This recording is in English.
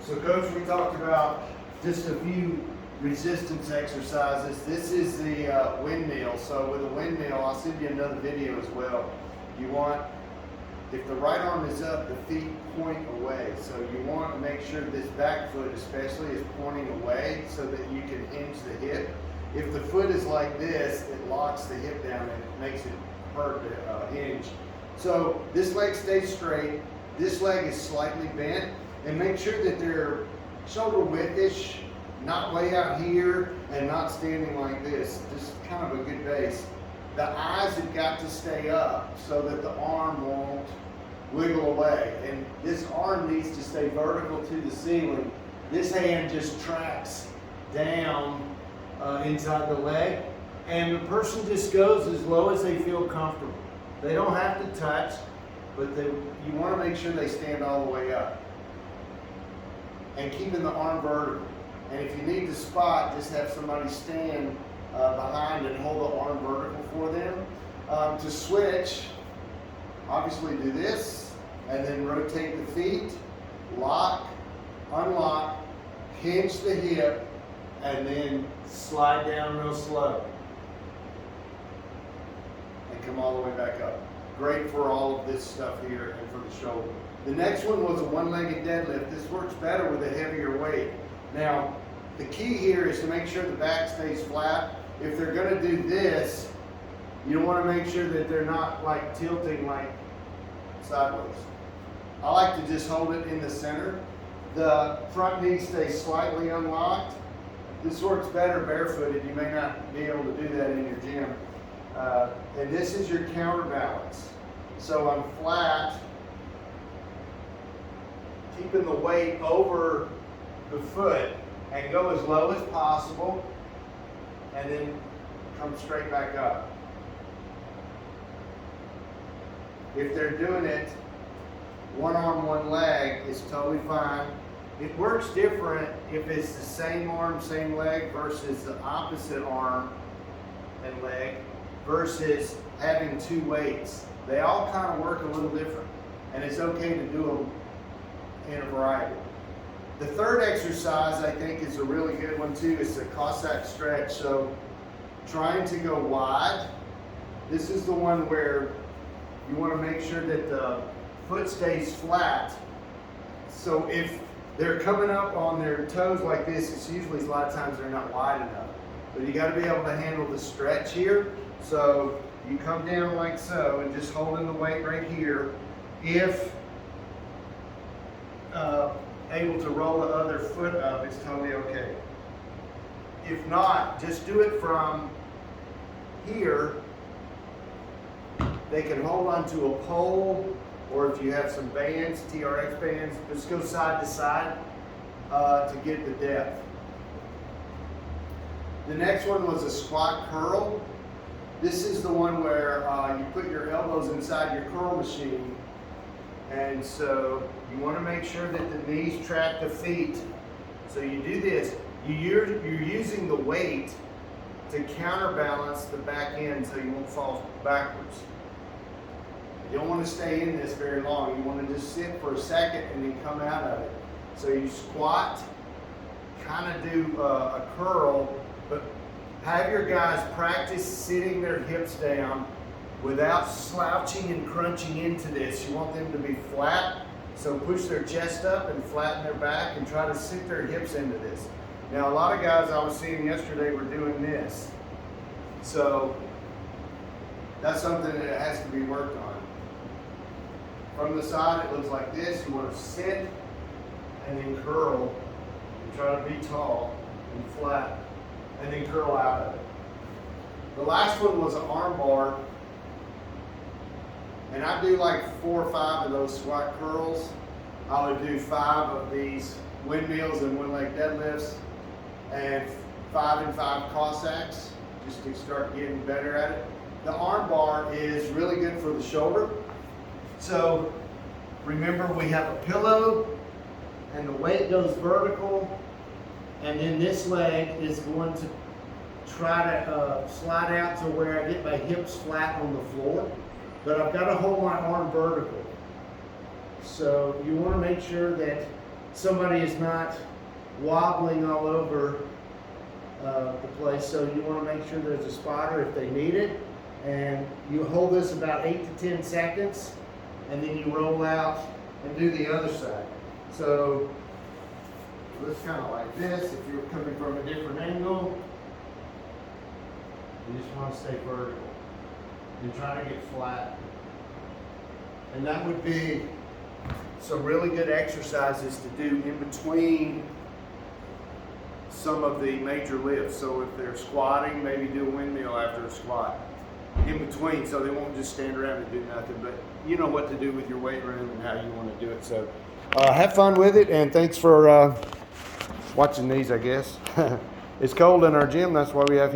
So Coach, we talked about just a few resistance exercises. This is the windmill. So with a windmill, I'll send you another video as well. You want, if the right arm is up, the feet point away. So you want to make sure this back foot especially is pointing away so that you can hinge the hip. If the foot is like this, it locks the hip down and it makes it hard to hinge. So this leg stays straight, this leg is slightly bent, and make sure that they're shoulder width-ish, not way out here and not standing like this, just kind of a good base. The eyes have got to stay up so that the arm won't wiggle away. And this arm needs to stay vertical to the ceiling. This hand just tracks down inside the leg. And the person just goes as low as they feel comfortable. They don't have to touch, but you want to make sure they stand all the way up. And keeping the arm vertical. And if you need to spot, just have somebody stand behind and hold the arm vertical for them. To switch, obviously do this, and then rotate the feet, lock, unlock, hinge the hip, and then slide down real slow. And come all the way back up. Great for all of this stuff here and for the shoulder. The next one was a one-legged deadlift. This works better with a heavier weight. Now, the key here is to make sure the back stays flat. If they're going to do this, you want to make sure that they're not like tilting like sideways. I like to just hold it in the center. The front knee stays slightly unlocked. This works better barefooted. You may not be able to do that in your gym. And this is your counterbalance. So I'm flat, keeping the weight over the foot, and go as low as possible, and then come straight back up. If they're doing it one arm, one leg, it's totally fine. It works different if it's the same arm, same leg versus the opposite arm and leg versus having two weights. They all kind of work a little different, and it's okay to do them in a variety. The third exercise I think is a really good one too. It's the Cossack stretch. So trying to go wide. This is the one where you want to make sure that the foot stays flat. So if they're coming up on their toes like this, it's usually a lot of times they're not wide enough. But you got to be able to handle the stretch here. So you come down like so and just holding the weight right here. If able to roll the other foot up, it's totally okay. If not, just do it from here. They can hold onto a pole, or if you have some bands, TRX bands, just go side to side to get the depth. The next one was a squat curl. This is the one where you put your elbows inside your curl machine. And so you want to make sure that the knees track the feet. So you do this. You're using the weight to counterbalance the back end so you won't fall backwards. You don't want to stay in this very long. You want to just sit for a second and then come out of it. So you squat, kind of do a curl, but have your guys practice sitting their hips down without slouching and crunching into this. You want them to be flat, so push their chest up and flatten their back and try to sit their hips into this. Now a lot of guys I was seeing yesterday were doing this. So that's something that has to be worked on. From the side it looks like this. You want to sit and then curl and try to be tall and flat and then curl out of it. The last one was an arm bar. And I do like 4 or 5 of those squat curls. I would do 5 of these windmills and one-leg deadlifts and 5 and 5 Cossacks just to start getting better at it. The arm bar is really good for the shoulder. So remember, we have a pillow and the weight goes vertical, and then this leg is going to try to slide out to where I get my hips flat on the floor. But I've got to hold my arm vertical. So you want to make sure that somebody is not wobbling all over the place. So you want to make sure there's a spotter if they need it. And you hold this about 8 to 10 seconds, and then you roll out and do the other side. So it's kind of like this. If you're coming from a different angle, you just want to stay vertical and try to get flat. And that would be some really good exercises to do in between some of the major lifts. So if they're squatting, maybe do a windmill after a squat in between, so they won't just stand around and do nothing. But you know what to do with your weight room and how you want to do it. So have fun with it, and thanks for watching these, I guess. It's cold in our gym, that's why we have heat.